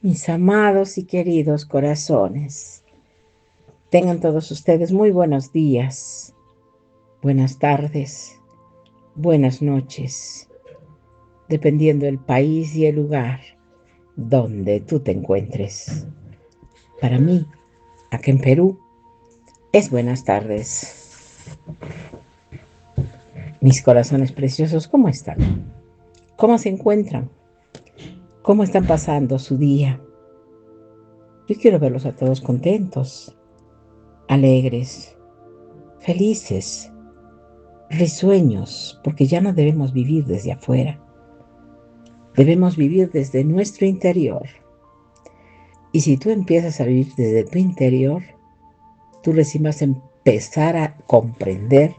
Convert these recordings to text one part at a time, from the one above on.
Mis amados y queridos corazones, tengan todos ustedes muy buenos días, buenas tardes, buenas noches, dependiendo del país y el lugar donde tú te encuentres. Para mí, acá en Perú, es buenas tardes. Mis corazones preciosos, ¿cómo están? ¿Cómo se encuentran? ¿Cómo están pasando su día? Yo quiero verlos a todos contentos, alegres, felices, risueños, porque ya no debemos vivir desde afuera, debemos vivir desde nuestro interior. Y si tú empiezas a vivir desde tu interior, tú recién vas a empezar a comprender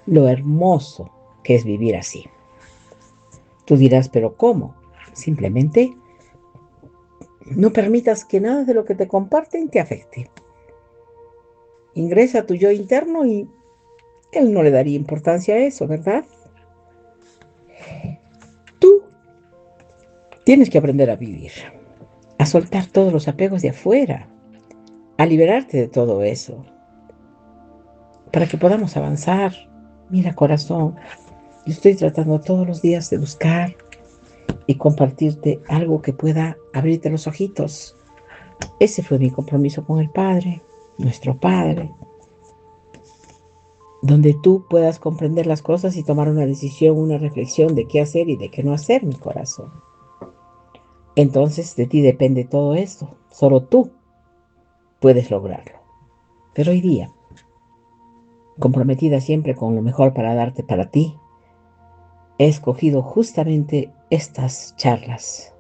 lo hermoso que es vivir así. Tú dirás, pero ¿cómo? Simplemente no permitas que nada de lo que te comparten te afecte. Ingresa a tu yo interno y él no le daría importancia a eso, ¿verdad? Tú tienes que aprender a vivir, a soltar todos los apegos de afuera, a liberarte de todo eso, para que podamos avanzar. Mira, corazón, yo estoy tratando todos los días de buscar y compartirte algo que pueda abrirte los ojitos. Ese fue mi compromiso con el Padre, nuestro Padre, donde tú puedas comprender las cosas y tomar una decisión, una reflexión de qué hacer y de qué no hacer, mi corazón. Entonces de ti depende todo esto, solo tú puedes lograrlo. Pero hoy día, comprometida siempre con lo mejor para darte para ti, he escogido justamente estas charlas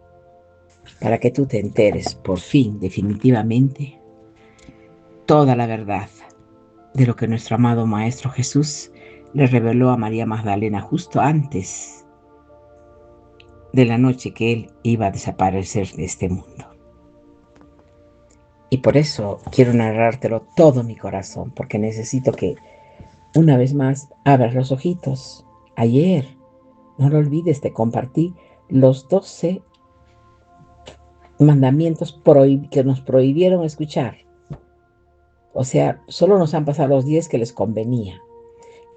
para que tú te enteres por fin, definitivamente, toda la verdad de lo que nuestro amado Maestro Jesús le reveló a María Magdalena justo antes de la noche que él iba a desaparecer de este mundo. Y por eso quiero narrártelo todo mi corazón, porque necesito que una vez más abras los ojitos. Ayer, no lo olvides, te compartí los 12 mandamientos que nos prohibieron escuchar. O sea, solo nos han pasado los 10 que les convenía.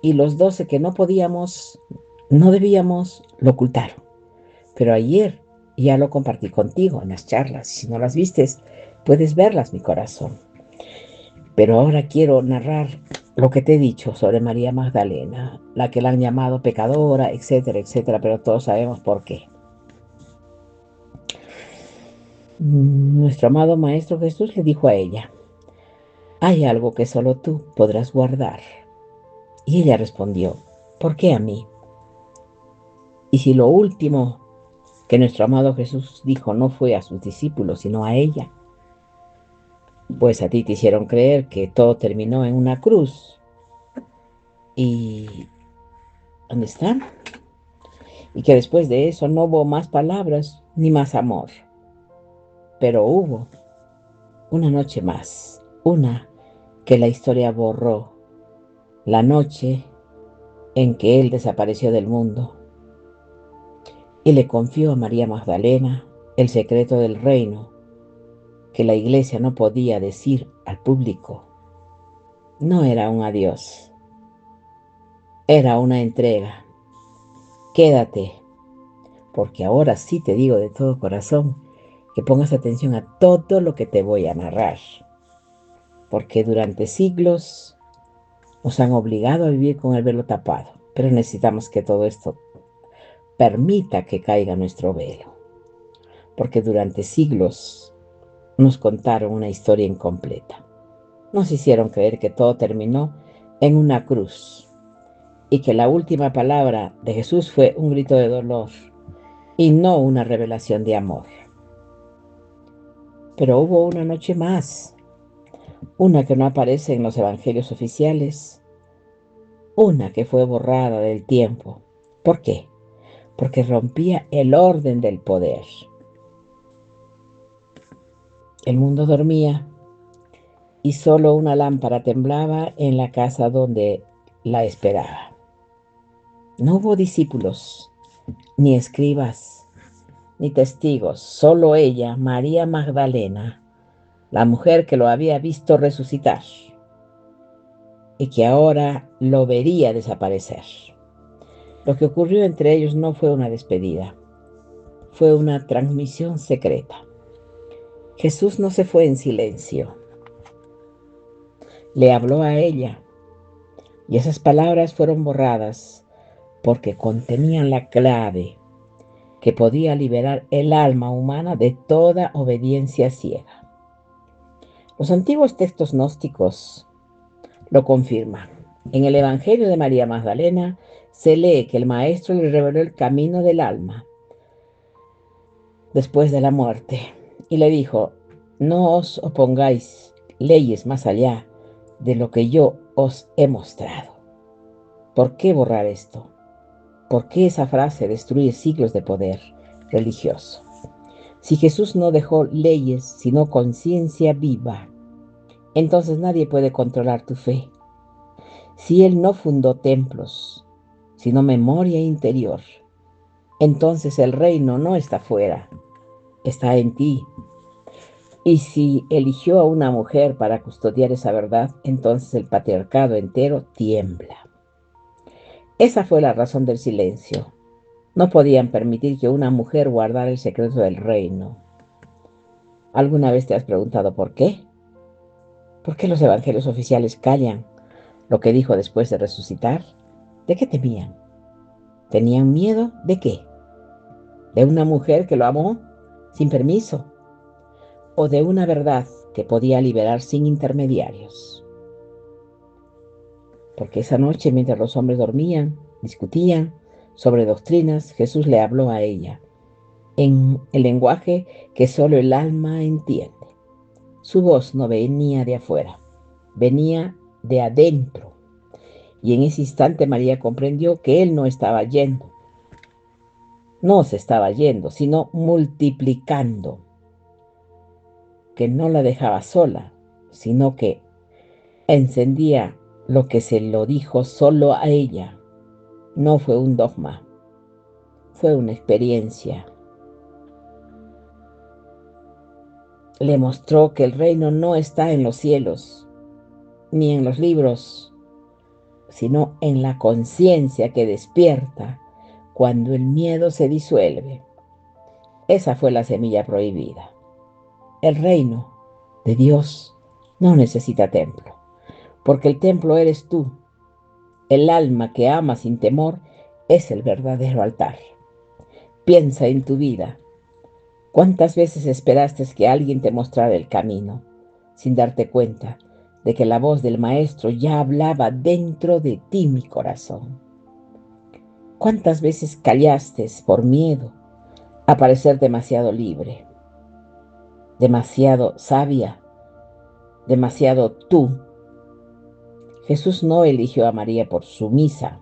Y los 12 que no podíamos, no debíamos, lo ocultaron. Pero ayer ya lo compartí contigo en las charlas. Si no las vistes, puedes verlas, mi corazón. Pero ahora quiero narrar lo que te he dicho sobre María Magdalena, la que la han llamado pecadora, etcétera, etcétera, pero todos sabemos por qué. Nuestro amado Maestro Jesús le dijo a ella, hay algo que solo tú podrás guardar. Y ella respondió, ¿por qué a mí? Y si lo último que nuestro amado Jesús dijo no fue a sus discípulos, sino a ella, pues a ti te hicieron creer que todo terminó en una cruz. ¿Y dónde están? Y que después de eso no hubo más palabras ni más amor. Pero hubo una noche más, una que la historia borró, la noche en que él desapareció del mundo y le confió a María Magdalena el secreto del reino que la iglesia no podía decir al público. No era un adiós, era una entrega. Quédate, porque ahora sí te digo de todo corazón que pongas atención a todo lo que te voy a narrar, porque durante siglos nos han obligado a vivir con el velo tapado, pero necesitamos que todo esto permita que caiga nuestro velo, porque durante siglos nos contaron una historia incompleta. Nos hicieron creer que todo terminó en una cruz y que la última palabra de Jesús fue un grito de dolor y no una revelación de amor. Pero hubo una noche más, una que no aparece en los evangelios oficiales, una que fue borrada del tiempo. ¿Por qué? Porque rompía el orden del poder. El mundo dormía y solo una lámpara temblaba en la casa donde la esperaba. No hubo discípulos, ni escribas, ni testigos, solo ella, María Magdalena, la mujer que lo había visto resucitar y que ahora lo vería desaparecer. Lo que ocurrió entre ellos no fue una despedida, fue una transmisión secreta. Jesús no se fue en silencio, le habló a ella y esas palabras fueron borradas porque contenían la clave que podía liberar el alma humana de toda obediencia ciega. Los antiguos textos gnósticos lo confirman. En el Evangelio de María Magdalena se lee que el Maestro le reveló el camino del alma después de la muerte y le dijo: no os opongáis leyes más allá de lo que yo os he mostrado. ¿Por qué borrar esto? ¿Por qué esa frase destruir siglos de poder religioso? Si Jesús no dejó leyes, sino conciencia viva, entonces nadie puede controlar tu fe. Si Él no fundó templos, sino memoria interior, entonces el reino no está fuera, está en ti. Y si eligió a una mujer para custodiar esa verdad, entonces el patriarcado entero tiembla. Esa fue la razón del silencio. No podían permitir que una mujer guardara el secreto del reino. ¿Alguna vez te has preguntado por qué? ¿Por qué los evangelios oficiales callan lo que dijo después de resucitar? ¿De qué temían? ¿Tenían miedo de qué? ¿De una mujer que lo amó sin permiso? ¿O de una verdad que podía liberar sin intermediarios? Porque esa noche, mientras los hombres dormían, discutían sobre doctrinas, Jesús le habló a ella en el lenguaje que solo el alma entiende. Su voz no venía de afuera, venía de adentro. Y en ese instante María comprendió que él no estaba yendo, no se estaba yendo, sino multiplicando, que no la dejaba sola, sino que encendía lo que se lo dijo solo a ella. No fue un dogma, fue una experiencia. Le mostró que el reino no está en los cielos, ni en los libros, sino en la conciencia que despierta cuando el miedo se disuelve. Esa fue la semilla prohibida. El reino de Dios no necesita templo, porque el templo eres tú. El alma que ama sin temor es el verdadero altar. Piensa en tu vida. ¿Cuántas veces esperaste que alguien te mostrara el camino, sin darte cuenta de que la voz del Maestro ya hablaba dentro de ti, mi corazón? ¿Cuántas veces callaste por miedo a parecer demasiado libre, demasiado sabia, demasiado tú? Jesús no eligió a María por sumisa,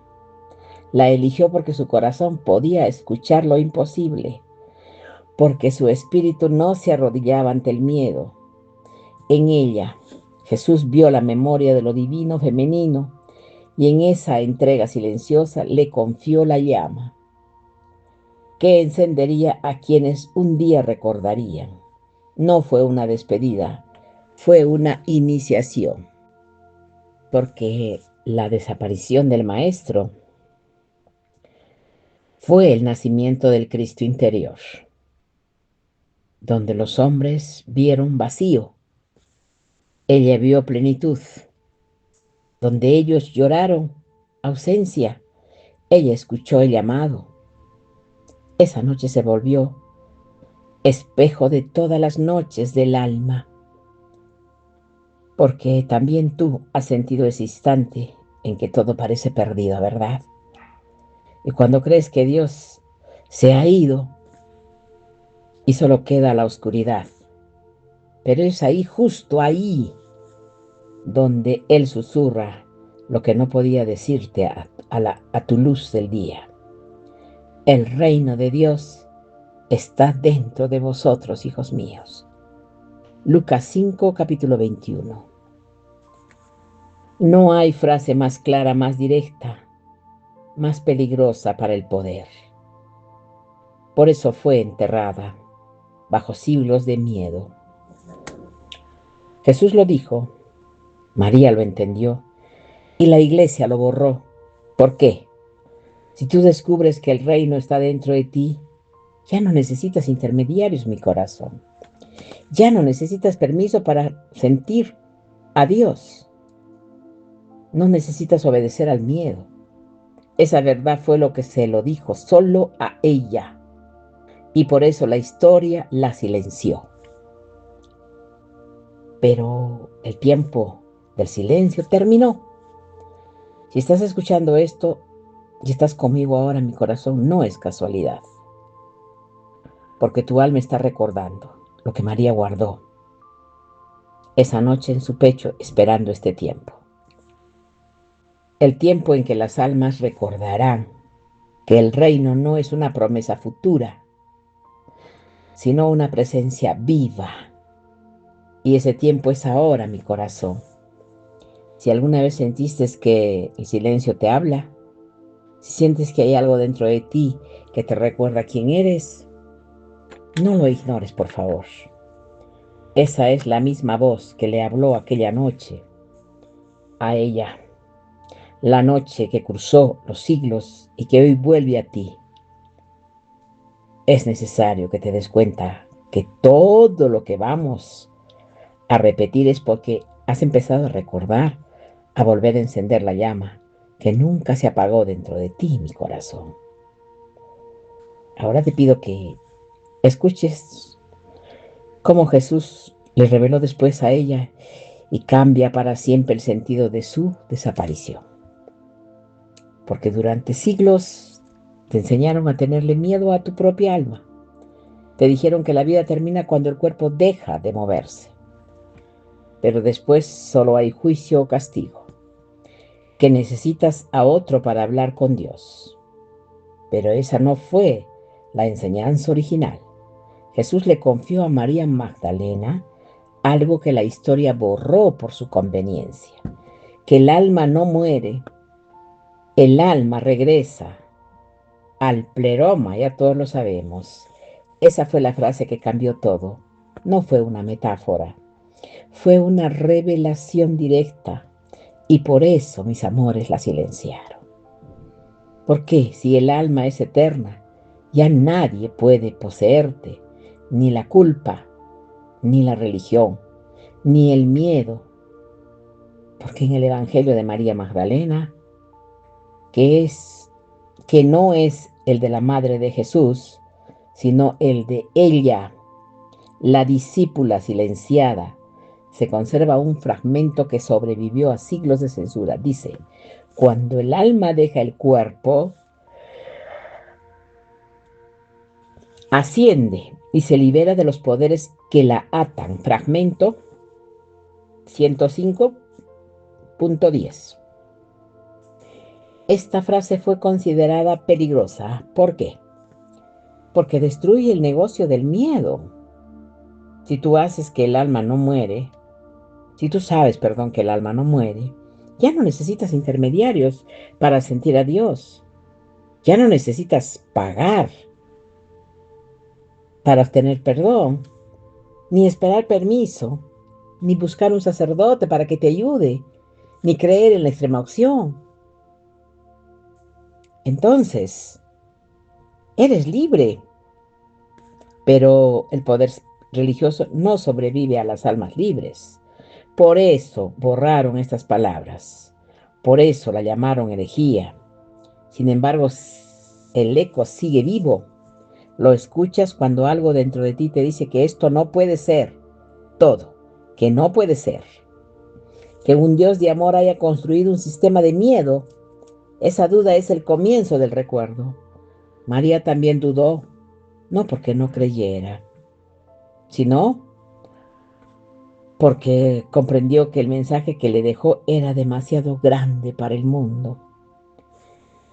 la eligió porque su corazón podía escuchar lo imposible, porque su espíritu no se arrodillaba ante el miedo. En ella, Jesús vio la memoria de lo divino femenino y en esa entrega silenciosa le confió la llama que encendería a quienes un día recordarían. No fue una despedida, fue una iniciación, porque la desaparición del Maestro fue el nacimiento del Cristo interior, donde los hombres vieron vacío, ella vio plenitud, donde ellos lloraron ausencia, ella escuchó el llamado. Esa noche se volvió espejo de todas las noches del alma, porque también tú has sentido ese instante en que todo parece perdido, ¿verdad? Y cuando crees que Dios se ha ido y solo queda la oscuridad, pero es ahí, justo ahí, donde Él susurra lo que no podía decirte a tu luz del día. El reino de Dios está dentro de vosotros, hijos míos. Lucas 5, capítulo 21. No hay frase más clara, más directa, más peligrosa para el poder. Por eso fue enterrada bajo siglos de miedo. Jesús lo dijo, María lo entendió y la iglesia lo borró. ¿Por qué? Si tú descubres que el reino está dentro de ti, ya no necesitas intermediarios, mi corazón. Ya no necesitas permiso para sentir a Dios. No necesitas obedecer al miedo. Esa verdad fue lo que se lo dijo solo a ella. Y por eso la historia la silenció. Pero el tiempo del silencio terminó. Si estás escuchando esto y estás conmigo ahora en mi corazón, no es casualidad. Porque tu alma está recordando lo que María guardó esa noche en su pecho esperando este tiempo. El tiempo en que las almas recordarán que el reino no es una promesa futura, sino una presencia viva. Y ese tiempo es ahora, mi corazón. Si alguna vez sentiste que el silencio te habla, si sientes que hay algo dentro de ti que te recuerda quién eres, no lo ignores, por favor. Esa es la misma voz que le habló aquella noche a ella, la noche que cruzó los siglos y que hoy vuelve a ti. Es necesario que te des cuenta que todo lo que vamos a repetir es porque has empezado a recordar, a volver a encender la llama que nunca se apagó dentro de ti, mi corazón. Ahora te pido que escuches cómo Jesús le reveló después a ella y cambia para siempre el sentido de su desaparición. Porque durante siglos te enseñaron a tenerle miedo a tu propia alma. Te dijeron que la vida termina cuando el cuerpo deja de moverse. Pero después solo hay juicio o castigo. Que necesitas a otro para hablar con Dios. Pero esa no fue la enseñanza original. Jesús le confió a María Magdalena algo que la historia borró por su conveniencia. Que el alma no muere, el alma regresa al pleroma, ya todos lo sabemos. Esa fue la frase que cambió todo. No fue una metáfora, fue una revelación directa. Y por eso, mis amores, la silenciaron. Porque si el alma es eterna, ya nadie puede poseerte, ni la culpa, ni la religión, ni el miedo. Porque en el Evangelio de María Magdalena, que no es el de la madre de Jesús, sino el de ella, la discípula silenciada, se conserva un fragmento que sobrevivió a siglos de censura. Dice, cuando el alma deja el cuerpo, asciende y se libera de los poderes que la atan. Fragmento 105.10. Esta frase fue considerada peligrosa. ¿Por qué? Porque destruye el negocio del miedo. Si tú haces que el alma no muere, si tú sabes, que el alma no muere, ya no necesitas intermediarios para sentir a Dios. Ya no necesitas pagar para obtener perdón, ni esperar permiso, ni buscar un sacerdote para que te ayude, ni creer en la extrema opción. Entonces, eres libre, pero el poder religioso no sobrevive a las almas libres. Por eso borraron estas palabras, por eso la llamaron herejía. Sin embargo, el eco sigue vivo. Lo escuchas cuando algo dentro de ti te dice que esto no puede ser todo, que no puede ser. Que un Dios de amor haya construido un sistema de miedo, esa duda es el comienzo del recuerdo. María también dudó, no porque no creyera, sino porque comprendió que el mensaje que le dejó era demasiado grande para el mundo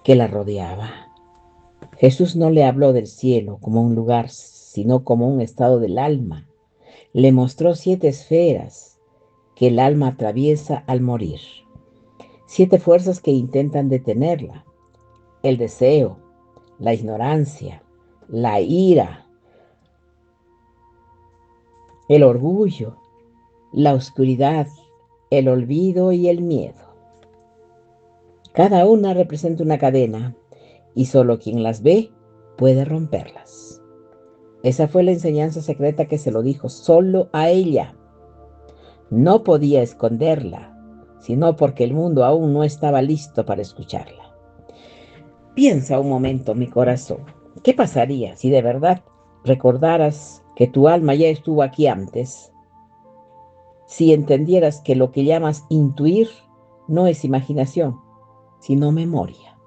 que la rodeaba. Jesús no le habló del cielo como un lugar, sino como un estado del alma. Le mostró 7 esferas que el alma atraviesa al morir. 7 fuerzas que intentan detenerla. El deseo, la ignorancia, la ira, el orgullo, la oscuridad, el olvido y el miedo. Cada una representa una cadena y solo quien las ve puede romperlas. Esa fue la enseñanza secreta que se lo dijo solo a ella. No podía esconderla, sino porque el mundo aún no estaba listo para escucharla. Piensa un momento, mi corazón, ¿qué pasaría si de verdad recordaras que tu alma ya estuvo aquí antes? Si entendieras que lo que llamas intuir no es imaginación, sino memoria.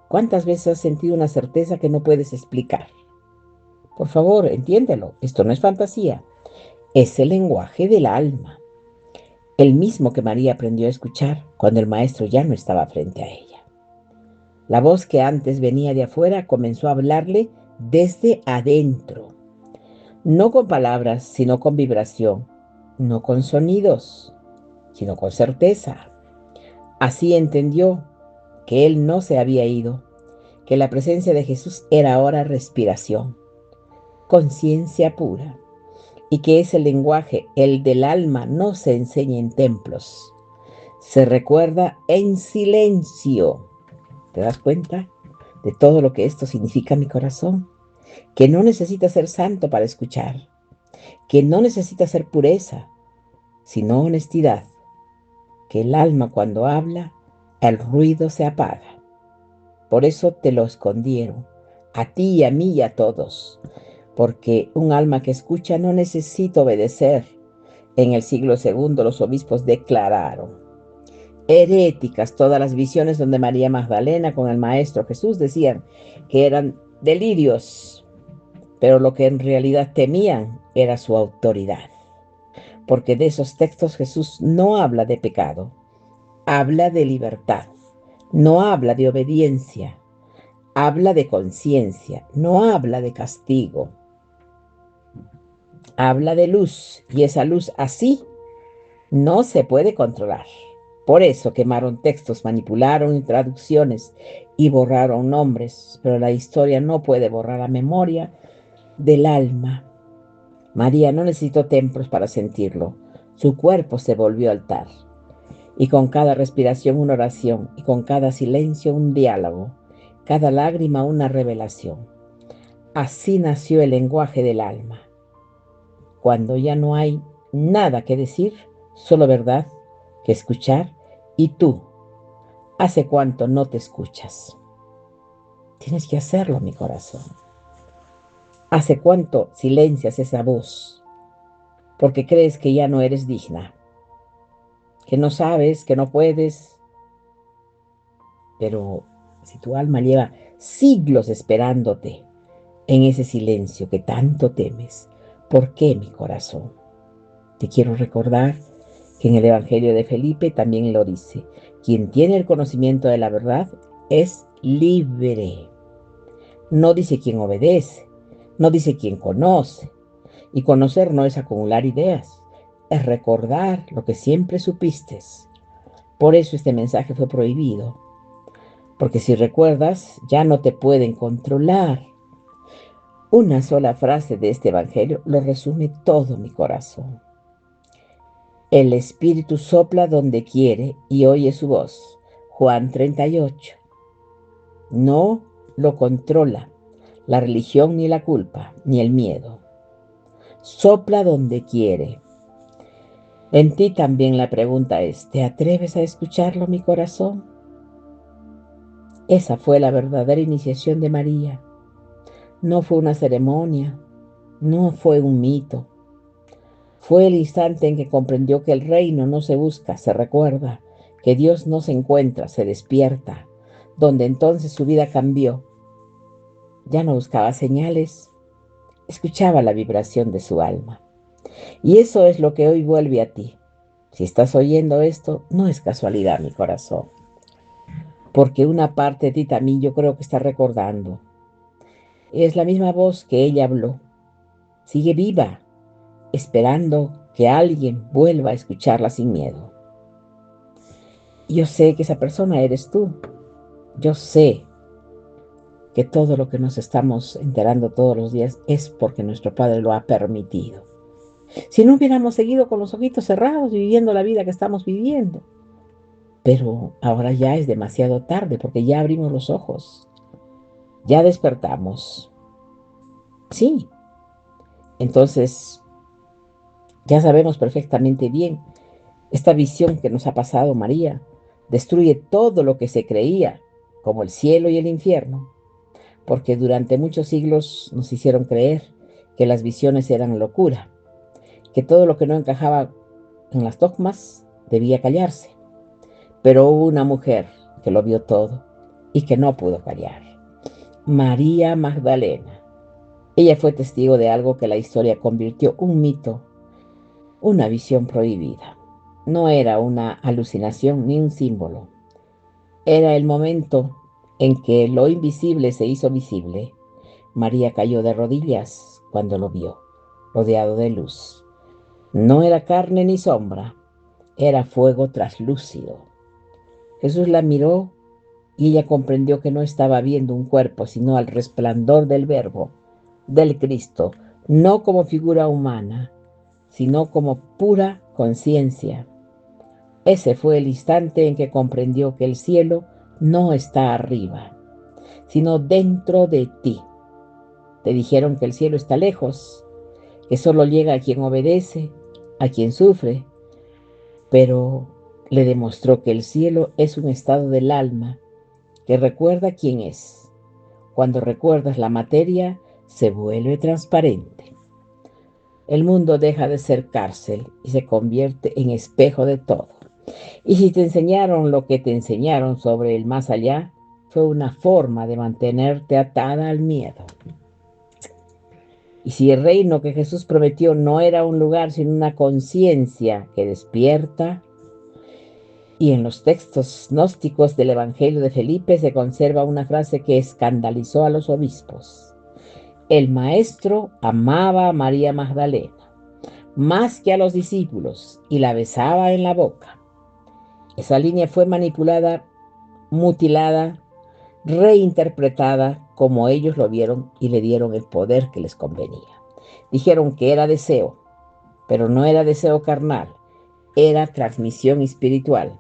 ¿Cuántas veces has sentido una certeza que no puedes explicar? Por favor, entiéndelo, esto no es fantasía, es el lenguaje del alma, el mismo que María aprendió a escuchar cuando el maestro ya no estaba frente a ella. La voz que antes venía de afuera comenzó a hablarle desde adentro, no con palabras, sino con vibración, no con sonidos, sino con certeza. Así entendió que él no se había ido, que la presencia de Jesús era ahora respiración, conciencia pura, y que ese lenguaje, el del alma, no se enseña en templos, se recuerda en silencio. ¿Te das cuenta de todo lo que esto significa, mi corazón? Que no necesita ser santo para escuchar, que no necesita ser pureza, sino honestidad, que el alma cuando habla, el ruido se apaga. Por eso te lo escondieron, a ti y a mí y a todos, porque un alma que escucha no necesita obedecer. En el siglo segundo los obispos declararon heréticas todas las visiones donde María Magdalena con el Maestro Jesús decían que eran delirios, pero lo que en realidad temían era su autoridad, porque de esos textos Jesús no habla de pecado, habla de libertad, no habla de obediencia, habla de conciencia, no habla de castigo, habla de luz, y esa luz así no se puede controlar. Por eso quemaron textos, manipularon traducciones y borraron nombres, pero la historia no puede borrar la memoria del alma. María no necesitó templos para sentirlo. Su cuerpo se volvió altar. Y con cada respiración una oración, y con cada silencio un diálogo, cada lágrima una revelación. Así nació el lenguaje del alma. Cuando ya no hay nada que decir, solo verdad que escuchar, y tú, ¿hace cuánto no te escuchas? Tienes que hacerlo, mi corazón. ¿Hace cuánto silencias esa voz? Porque crees que ya no eres digna, que no sabes, que no puedes. Pero si tu alma lleva siglos esperándote en ese silencio que tanto temes, ¿por qué, mi corazón? Te quiero recordar que en el Evangelio de Felipe también lo dice: quien tiene el conocimiento de la verdad es libre. No dice quien obedece, no dice quien conoce. Y conocer no es acumular ideas, es recordar lo que siempre supiste. Por eso este mensaje fue prohibido, porque si recuerdas, ya no te pueden controlar. Una sola frase de este Evangelio lo resume todo, mi corazón. El Espíritu sopla donde quiere y oye su voz. Juan 38. No lo controla la religión, ni la culpa, ni el miedo. Sopla donde quiere. En ti también la pregunta es: ¿te atreves a escucharlo, mi corazón? Esa fue la verdadera iniciación de María. No fue una ceremonia, no fue un mito. Fue el instante en que comprendió que el reino no se busca, se recuerda, que Dios no se encuentra, se despierta, donde entonces su vida cambió. Ya no buscaba señales, escuchaba la vibración de su alma. Y eso es lo que hoy vuelve a ti. Si estás oyendo esto, no es casualidad, mi corazón, porque una parte de ti también yo creo que está recordando. Es la misma voz que ella habló. Sigue viva, esperando que alguien vuelva a escucharla sin miedo. Yo sé que esa persona eres tú. Yo sé que todo lo que nos estamos enterando todos los días es porque nuestro Padre lo ha permitido. Si no hubiéramos seguido con los ojitos cerrados y viviendo la vida que estamos viviendo. Pero ahora ya es demasiado tarde porque ya abrimos los ojos, ya despertamos. Sí, entonces ya sabemos perfectamente bien esta visión que nos ha pasado María. Destruye todo lo que se creía, como el cielo y el infierno, porque durante muchos siglos nos hicieron creer que las visiones eran locura, que todo lo que no encajaba en las dogmas debía callarse. Pero hubo una mujer que lo vio todo y que no pudo callar. María Magdalena. Ella fue testigo de algo que la historia convirtió un mito, una visión prohibida. No era una alucinación ni un símbolo. Era el momento en que lo invisible se hizo visible. María cayó de rodillas cuando lo vio, rodeado de luz. No era carne ni sombra, era fuego traslúcido. Jesús la miró y ella comprendió que no estaba viendo un cuerpo, sino al resplandor del Verbo, del Cristo, no como figura humana, sino como pura conciencia. Ese fue el instante en que comprendió que el cielo no está arriba, sino dentro de ti. Te dijeron que el cielo está lejos, que solo llega a quien obedece, a quien sufre, pero le demostró que el cielo es un estado del alma que recuerda quién es. Cuando recuerdas la materia, se vuelve transparente. El mundo deja de ser cárcel y se convierte en espejo de todo. Y si te enseñaron lo que te enseñaron sobre el más allá, fue una forma de mantenerte atada al miedo. Y si el reino que Jesús prometió no era un lugar, sino una conciencia que despierta, y en los textos gnósticos del Evangelio de Felipe se conserva una frase que escandalizó a los obispos. El maestro amaba a María Magdalena más que a los discípulos y la besaba en la boca. Esa línea fue manipulada, mutilada, reinterpretada como ellos lo vieron y le dieron el poder que les convenía. Dijeron que era deseo, pero no era deseo carnal, era transmisión espiritual.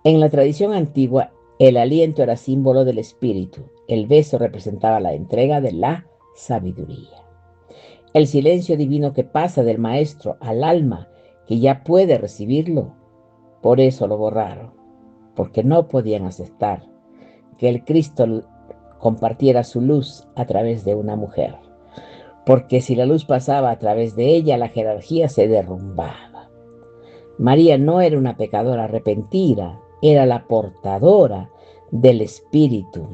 En la tradición antigua, el aliento era símbolo del espíritu, el beso representaba la entrega de la sabiduría. El silencio divino que pasa del maestro al alma que ya puede recibirlo, por eso lo borraron, porque no podían aceptar que el Cristo compartiera su luz a través de una mujer, porque si la luz pasaba a través de ella, la jerarquía se derrumbaba. María no era una pecadora arrepentida, era la portadora del Espíritu.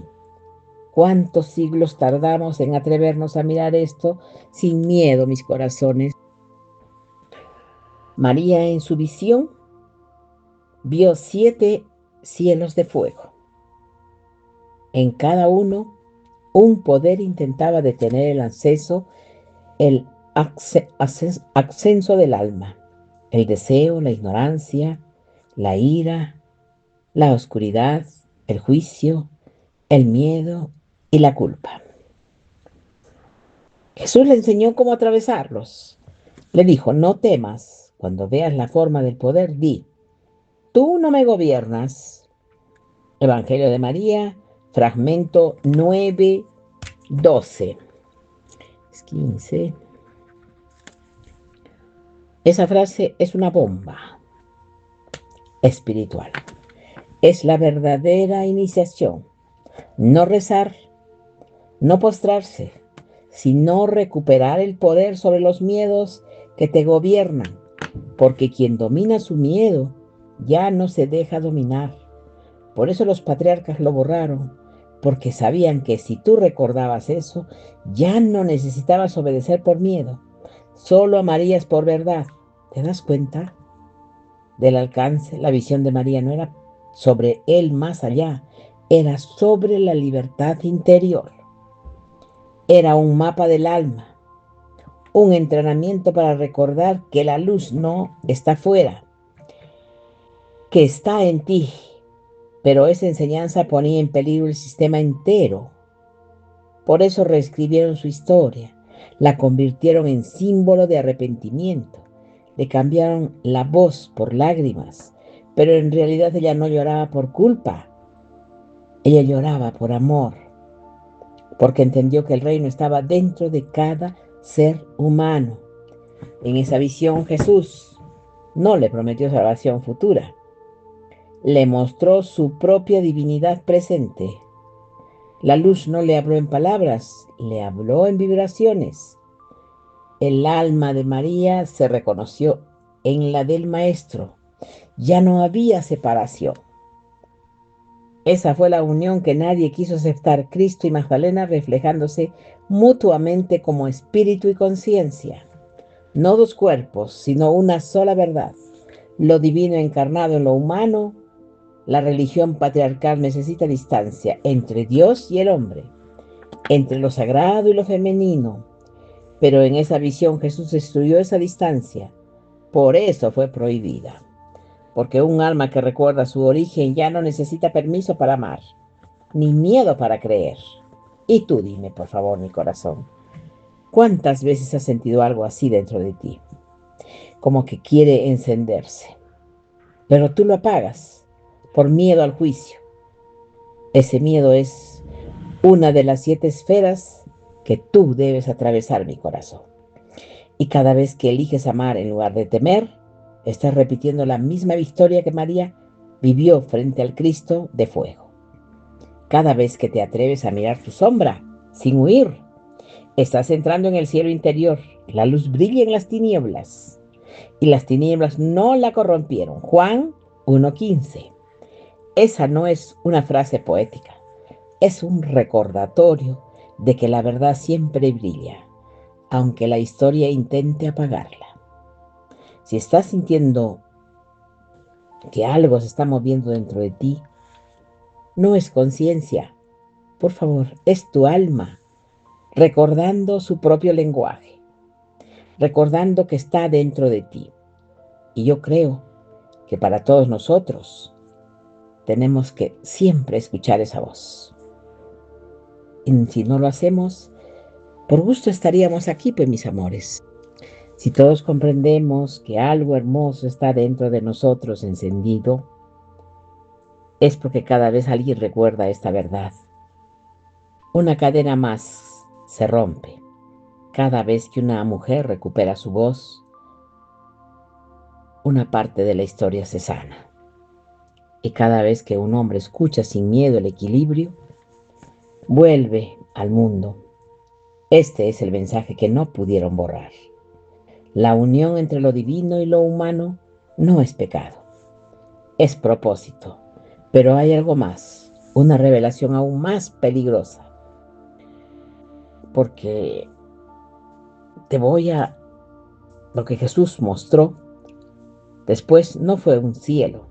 ¿Cuántos siglos tardamos en atrevernos a mirar esto sin miedo, mis corazones? María en su visión vio 7 cielos de fuego. En cada uno, un poder intentaba detener el ascenso del alma, el deseo, la ignorancia, la ira, la oscuridad, el juicio, el miedo y la culpa. Jesús le enseñó cómo atravesarlos. Le dijo, no temas, cuando veas la forma del poder, di, tú no me gobiernas. Evangelio de María, fragmento 9:12. 15. Esa frase es una bomba espiritual. Es la verdadera iniciación. No rezar, no postrarse, sino recuperar el poder sobre los miedos que te gobiernan, porque quien domina su miedo ya no se deja dominar. Por eso los patriarcas lo borraron, porque sabían que si tú recordabas eso, ya no necesitabas obedecer por miedo, solo amarías por verdad. ¿Te das cuenta del alcance? La visión de María no era sobre el más allá, era sobre la libertad interior. Era un mapa del alma, un entrenamiento para recordar que la luz no está fuera, que está en ti. Pero esa enseñanza ponía en peligro el sistema entero. Por eso reescribieron su historia, la convirtieron en símbolo de arrepentimiento, le cambiaron la voz por lágrimas, pero en realidad ella no lloraba por culpa, ella lloraba por amor, porque entendió que el reino estaba dentro de cada ser humano. En esa visión Jesús no le prometió salvación futura, le mostró su propia divinidad presente. La luz no le habló en palabras, le habló en vibraciones. El alma de María se reconoció en la del Maestro. Ya no había separación. Esa fue la unión que nadie quiso aceptar, Cristo y Magdalena reflejándose mutuamente como espíritu y conciencia. No dos cuerpos, sino una sola verdad. Lo divino encarnado en lo humano. La religión patriarcal necesita distancia entre Dios y el hombre, entre lo sagrado y lo femenino. Pero en esa visión Jesús destruyó esa distancia. Por eso fue prohibida. Porque un alma que recuerda su origen ya no necesita permiso para amar, ni miedo para creer. Y tú dime, por favor, mi corazón, ¿cuántas veces has sentido algo así dentro de ti? Como que quiere encenderse, pero tú lo apagas por miedo al juicio. Ese miedo es una de las 7 esferas que tú debes atravesar, mi corazón. Y cada vez que eliges amar en lugar de temer, estás repitiendo la misma victoria que María vivió frente al Cristo de fuego. Cada vez que te atreves a mirar tu sombra sin huir, estás entrando en el cielo interior. La luz brilla en las tinieblas y las tinieblas no la corrompieron. Juan 1:15. Esa no es una frase poética, es un recordatorio de que la verdad siempre brilla, aunque la historia intente apagarla. Si estás sintiendo que algo se está moviendo dentro de ti, no es conciencia, por favor, es tu alma, recordando su propio lenguaje, recordando que está dentro de ti. Y yo creo que para todos nosotros tenemos que siempre escuchar esa voz. Y si no lo hacemos, por gusto estaríamos aquí, pues mis amores. Si todos comprendemos que algo hermoso está dentro de nosotros encendido, es porque cada vez alguien recuerda esta verdad. Una cadena más se rompe. Cada vez que una mujer recupera su voz, una parte de la historia se sana. Y cada vez que un hombre escucha sin miedo el equilibrio, vuelve al mundo. Este es el mensaje que no pudieron borrar. La unión entre lo divino y lo humano no es pecado, es propósito. Pero hay algo más, una revelación aún más peligrosa, porque lo que Jesús mostró después no fue un cielo,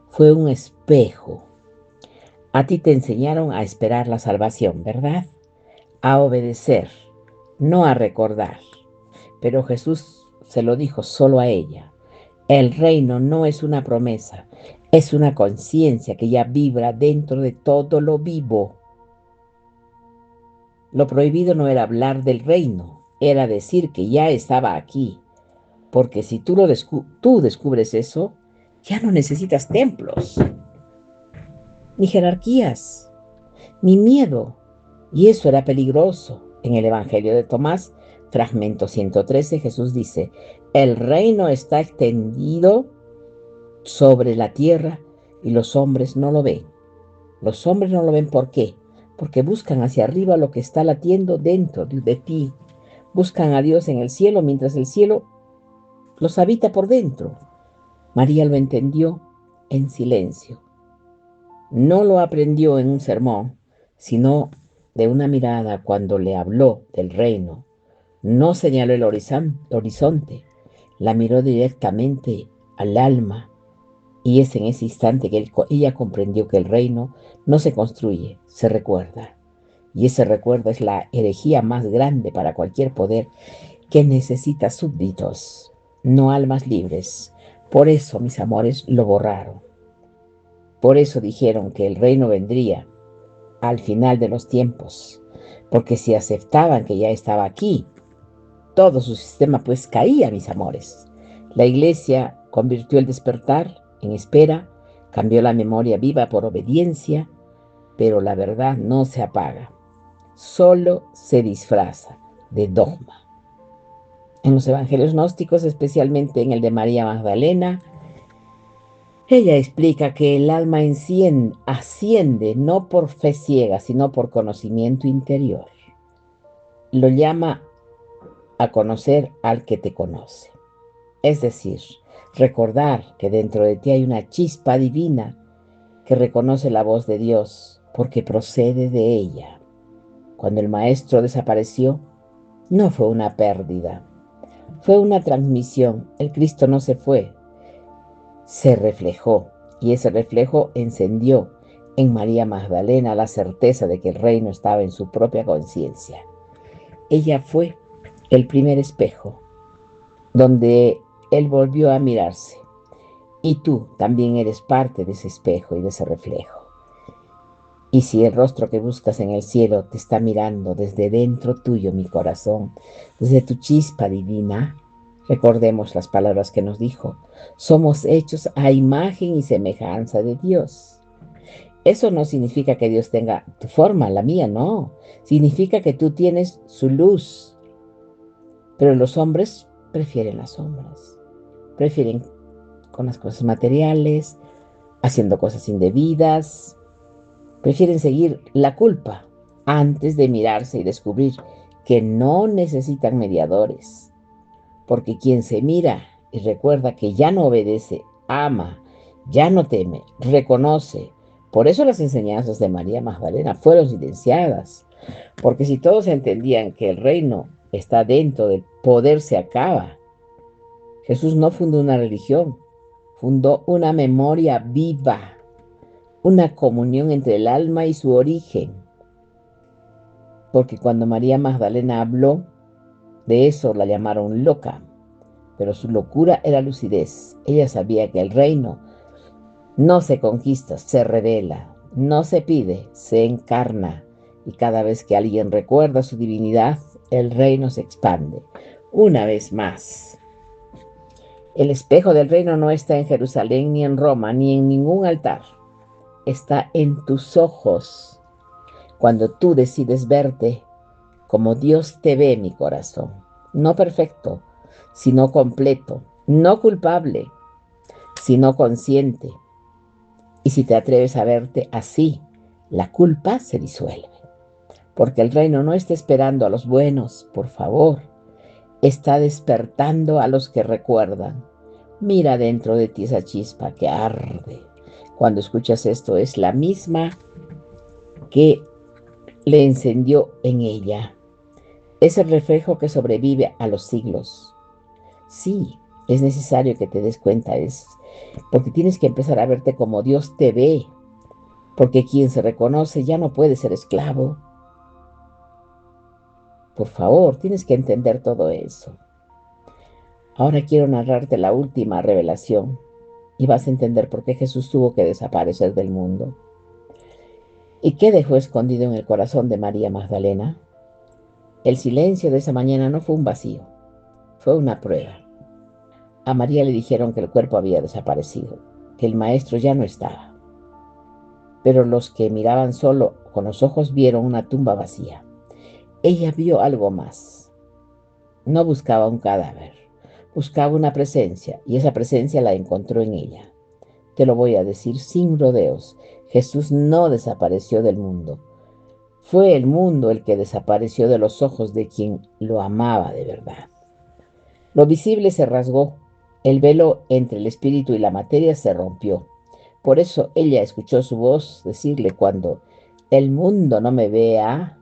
fue un espejo. A ti te enseñaron a esperar la salvación, ¿verdad? A obedecer, no a recordar. Pero Jesús se lo dijo solo a ella. El reino no es una promesa, es una conciencia que ya vibra dentro de todo lo vivo. Lo prohibido no era hablar del reino, era decir que ya estaba aquí. Porque si tú descubres eso, ya no necesitas templos, ni jerarquías, ni miedo. Y eso era peligroso. En el Evangelio de Tomás, fragmento 113, Jesús dice, el reino está extendido sobre la tierra y los hombres no lo ven. Los hombres no lo ven, ¿por qué? Porque buscan hacia arriba lo que está latiendo dentro de ti. Buscan a Dios en el cielo mientras el cielo los habita por dentro. María lo entendió en silencio. No lo aprendió en un sermón, sino de una mirada cuando le habló del reino. No señaló el horizonte, la miró directamente al alma. Y es en ese instante que ella comprendió que el reino no se construye, se recuerda. Y ese recuerdo es la herejía más grande para cualquier poder que necesita súbditos, no almas libres. Por eso, mis amores, lo borraron. Por eso dijeron que el reino vendría al final de los tiempos. porque si aceptaban que ya estaba aquí, todo su sistema pues caía, mis amores. La iglesia convirtió el despertar en espera, cambió la memoria viva por obediencia, pero la verdad no se apaga, solo se disfraza de dogma. En los evangelios gnósticos, especialmente en el de María Magdalena, ella explica que el alma asciende no por fe ciega, sino por conocimiento interior. Lo llama a conocer al que te conoce. Es decir, recordar que dentro de ti hay una chispa divina que reconoce la voz de Dios porque procede de ella. Cuando el maestro desapareció, no fue una pérdida, fue una transmisión. El Cristo no se fue, se reflejó, y ese reflejo encendió en María Magdalena la certeza de que el reino estaba en su propia conciencia. Ella fue el primer espejo donde él volvió a mirarse. Y tú también eres parte de ese espejo y de ese reflejo. Y si el rostro que buscas en el cielo te está mirando desde dentro tuyo, mi corazón, desde tu chispa divina, recordemos las palabras que nos dijo. Somos hechos a imagen y semejanza de Dios. Eso no significa que Dios tenga tu forma, la mía no. Significa que tú tienes su luz. Pero los hombres prefieren las sombras. Prefieren con las cosas materiales, haciendo cosas indebidas. Prefieren seguir la culpa antes de mirarse y descubrir que no necesitan mediadores. Porque quien se mira y recuerda que ya no obedece, ama, ya no teme, reconoce. Por eso las enseñanzas de María Magdalena fueron silenciadas. Porque si todos entendían que el reino está dentro del poder se acaba, Jesús no fundó una religión, fundó una memoria viva, una comunión entre el alma y su origen. Porque cuando María Magdalena habló de eso, la llamaron loca, pero su locura era lucidez. Ella sabía que el reino no se conquista, se revela, no se pide, se encarna. Y cada vez que alguien recuerda su divinidad, el reino se expande. Una vez más, el espejo del reino no está en Jerusalén, ni en Roma, ni en ningún altar. Está en tus ojos. Cuando tú decides verte como Dios te ve, mi corazón. No perfecto, sino completo. No culpable, sino consciente. Y si te atreves a verte así, la culpa se disuelve. Porque el reino no está esperando a los buenos, por favor. Está despertando a los que recuerdan. Mira dentro de ti esa chispa que arde. Cuando escuchas esto, es la misma que le encendió en ella. Es el reflejo que sobrevive a los siglos. Sí, es necesario que te des cuenta, porque tienes que empezar a verte como Dios te ve, porque quien se reconoce ya no puede ser esclavo. Por favor, tienes que entender todo eso. Ahora quiero narrarte la última revelación y vas a entender por qué Jesús tuvo que desaparecer del mundo. ¿Y qué dejó escondido en el corazón de María Magdalena? El silencio de esa mañana no fue un vacío, fue una prueba. A María le dijeron que el cuerpo había desaparecido, que el maestro ya no estaba. Pero los que miraban solo con los ojos vieron una tumba vacía. Ella vio algo más. No buscaba un cadáver, buscaba una presencia, y esa presencia la encontró en ella. Te lo voy a decir sin rodeos. Jesús no desapareció del mundo. Fue el mundo el que desapareció de los ojos de quien lo amaba de verdad. Lo visible se rasgó. El velo entre el espíritu y la materia se rompió. Por eso ella escuchó su voz decirle cuando el mundo no me vea,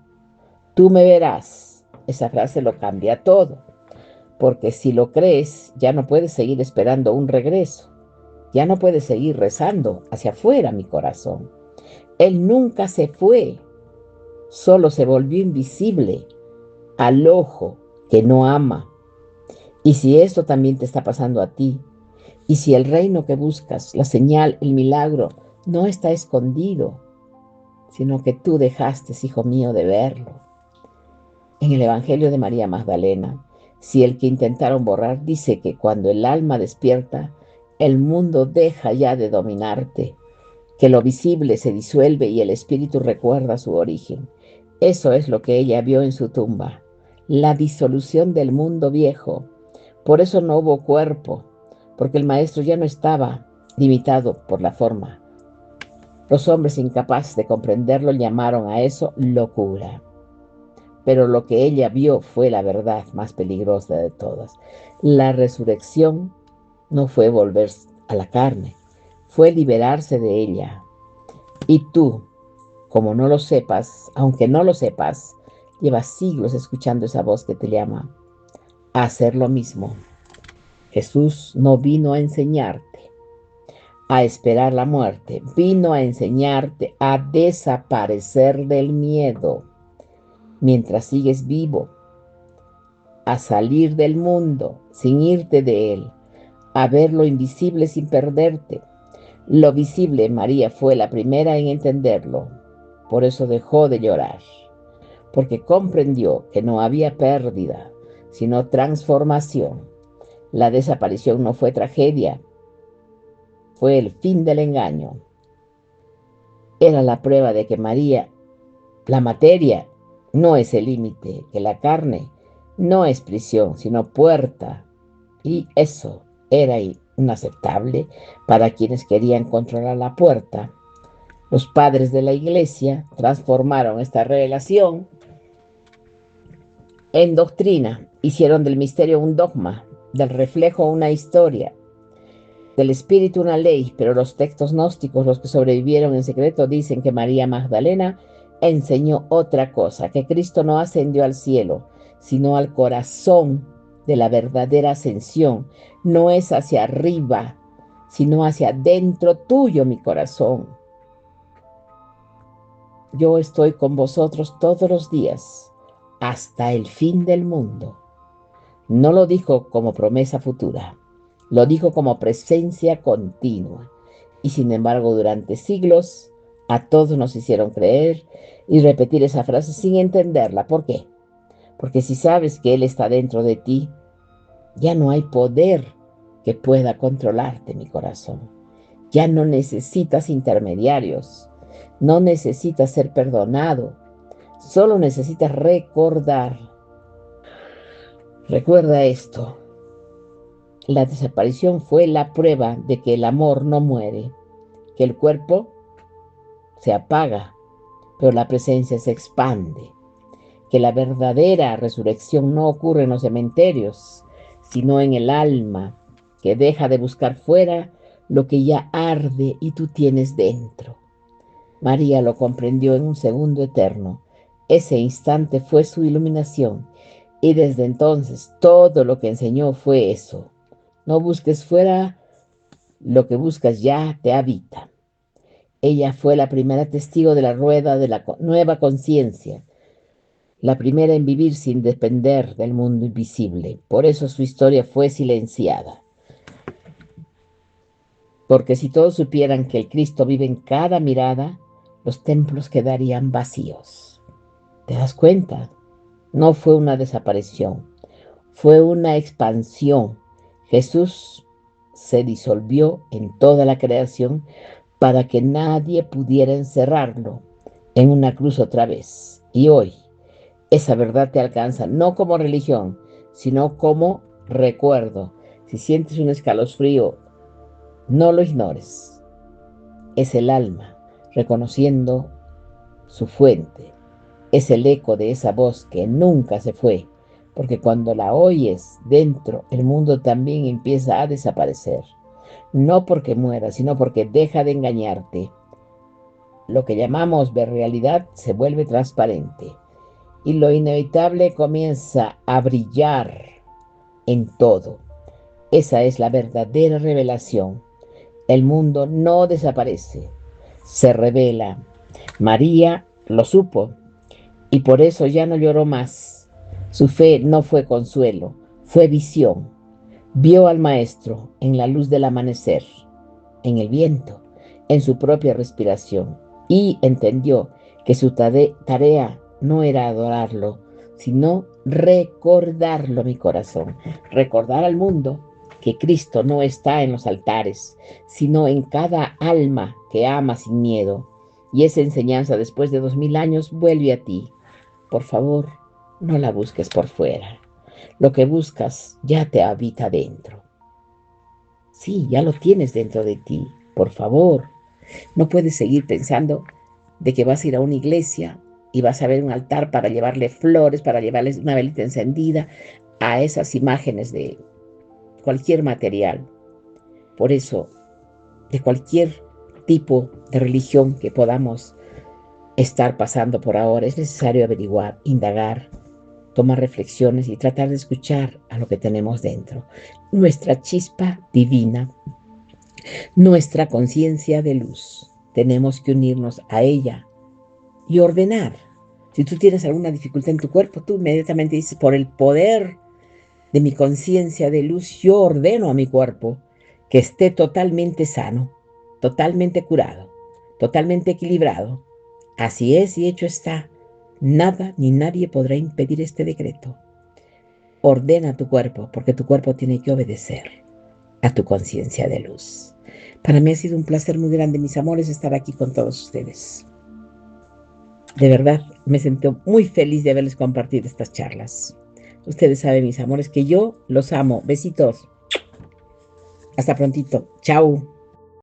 tú me verás. Esa frase lo cambia todo. Porque si lo crees, ya no puedes seguir esperando un regreso. Ya no puedes seguir rezando hacia afuera, mi corazón. Él nunca se fue, solo se volvió invisible al ojo que no ama. Y si esto también te está pasando a ti, y si el reino que buscas, la señal, el milagro, no está escondido, sino que tú dejaste, hijo mío, de verlo, En el Evangelio de María Magdalena, si el que intentaron borrar dice que cuando el alma despierta, el mundo deja ya de dominarte, que lo visible se disuelve y el espíritu recuerda su origen. Eso es lo que ella vio en su tumba, la disolución del mundo viejo. Por eso no hubo cuerpo, porque el maestro ya no estaba limitado por la forma. Los hombres incapaces de comprenderlo llamaron a eso locura. Pero lo que ella vio fue la verdad más peligrosa de todas. La resurrección no fue volver a la carne, fue liberarse de ella. Y tú, como no lo sepas, aunque no lo sepas, llevas siglos escuchando esa voz que te llama a hacer lo mismo. Jesús no vino a enseñarte a esperar la muerte, vino a enseñarte a desaparecer del miedo mientras sigues vivo, a salir del mundo sin irte de él, a ver lo invisible sin perderte. Lo visible, María fue la primera en entenderlo, por eso dejó de llorar, porque comprendió que no había pérdida, sino transformación. La desaparición no fue tragedia, fue el fin del engaño. Era la prueba de que María, la materia, no es el límite, que la carne no es prisión, sino puerta. Y eso era inaceptable para quienes querían controlar la puerta. Los padres de la iglesia transformaron esta revelación en doctrina, hicieron del misterio un dogma, del reflejo una historia, del espíritu una ley, pero los textos gnósticos, los que sobrevivieron en secreto, dicen que María Magdalena enseñó otra cosa, que Cristo no ascendió al cielo, sino al corazón de la verdadera ascensión. No es hacia arriba, sino hacia dentro tuyo, mi corazón. Yo estoy con vosotros todos los días, hasta el fin del mundo. No lo dijo como promesa futura, lo dijo como presencia continua. Y sin embargo, durante siglos, a todos nos hicieron creer y repetir esa frase sin entenderla. ¿Por qué? Porque si sabes que Él está dentro de ti, ya no hay poder que pueda controlarte, mi corazón. Ya no necesitas intermediarios, no necesitas ser perdonado, solo necesitas recordar. Recuerda esto. La desaparición fue la prueba de que el amor no muere, que el cuerpo se apaga, pero la presencia se expande, que la verdadera resurrección no ocurre en los cementerios, sino en el alma, que deja de buscar fuera lo que ya arde y tú tienes dentro. María lo comprendió en un segundo eterno. Ese instante fue su iluminación y desde entonces todo lo que enseñó fue eso. No busques fuera, lo que buscas ya te habita. Ella fue la primera testigo de la rueda de la nueva conciencia, la primera en vivir sin depender del mundo invisible. Por eso su historia fue silenciada. Porque si todos supieran que el Cristo vive en cada mirada, los templos quedarían vacíos. ¿Te das cuenta? No fue una desaparición, fue una expansión. Jesús se disolvió en toda la creación para que nadie pudiera encerrarlo en una cruz otra vez. Y hoy esa verdad te alcanza, no como religión, sino como recuerdo. Si sientes un escalofrío, no lo ignores. Es el alma reconociendo su fuente. Es el eco de esa voz que nunca se fue, porque cuando la oyes dentro, el mundo también empieza a desaparecer. No porque muera, sino porque deja de engañarte. Lo que llamamos ver realidad se vuelve transparente y lo inevitable comienza a brillar en todo. Esa es la verdadera revelación. El mundo no desaparece, se revela. María lo supo y por eso ya no lloró más. Su fe no fue consuelo, fue visión. Vio al Maestro en la luz del amanecer, en el viento, en su propia respiración y entendió que su tarea no era adorarlo, sino recordarlo, mi corazón. Recordar al mundo que Cristo no está en los altares, sino en cada alma que ama sin miedo. Y esa enseñanza después de 2000 años vuelve a ti. Por favor, no la busques por fuera. Lo que buscas ya te habita dentro. Sí, ya lo tienes dentro de ti. Por favor, no puedes seguir pensando de que vas a ir a una iglesia y vas a ver un altar para llevarle flores, para llevarles una velita encendida a esas imágenes de cualquier material. Por eso, de cualquier tipo de religión que podamos estar pasando por ahora, es necesario averiguar, indagar, tomar reflexiones y tratar de escuchar a lo que tenemos dentro. Nuestra chispa divina, nuestra conciencia de luz. Tenemos que unirnos a ella y ordenar. Si tú tienes alguna dificultad en tu cuerpo, tú inmediatamente dices, por el poder de mi conciencia de luz, yo ordeno a mi cuerpo que esté totalmente sano, totalmente curado, totalmente equilibrado. Así es y hecho está. Nada ni nadie podrá impedir este decreto. Ordena tu cuerpo, porque tu cuerpo tiene que obedecer a tu conciencia de luz. Para mí ha sido un placer muy grande, mis amores, estar aquí con todos ustedes. De verdad, me siento muy feliz de haberles compartido estas charlas. Ustedes saben, mis amores, que yo los amo. Besitos. Hasta prontito. Chao.